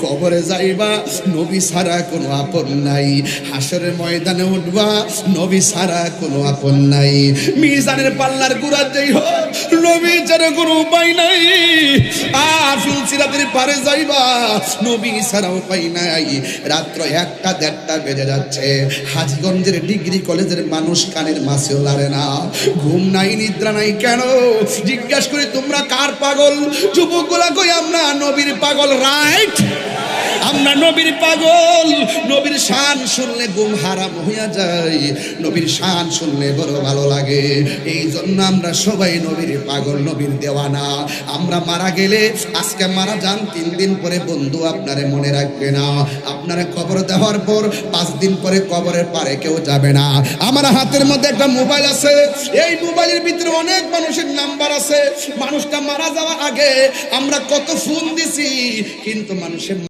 কবরে যাইবা নবী ছাড়া কোনো আপন নাই, হাসরের ময়দানে উঠবা নবী ছাড়া কোনো আপন নাই, মিজানের পাল্লার গুড়া যেই হোক নবী ছাড়া কোনো উপায় নাই, আর সিরাতের পারে যাইবা নবী ছাড়া উপায় নাই। রাত্র 1টা 1:30 বেজে যাচ্ছে, হাজীগঞ্জের ডিগ্রি কলেজের মানুষ কানের মাছেও লাড়ে না, ঘুম নাই নিদ্রা নাই কেন? জিজ্ঞাসা করি তোমরা কার পাগল? যুবকগুলা কই আমরা নবীর পাগল। রাইট, আমরা নবীর পাগল। নবীর শান শুনলে ঘুম হারাম হইয়া যায়, নবীর শান শুনলে বড় ভালো লাগে, এই জন্য আমরা সবাই নবীর পাগল, নবীর দেওয়ানা। আমরা মারা গেলে, আজকে মারা যান 3 দিন পরে বন্ধু আপনারে মনে রাখবে না, আপনারা কবর দেওয়ার পর 5 দিন পরে কবরের পারে কেউ যাবে না। আমার হাতের মধ্যে একটা মোবাইল আছে, এই মোবাইলের ভিতরে অনেক মানুষের নাম্বার আছে। মানুষটা মারা যাওয়ার আগে আমরা কত ফোন দিছি, কিন্তু মানুষের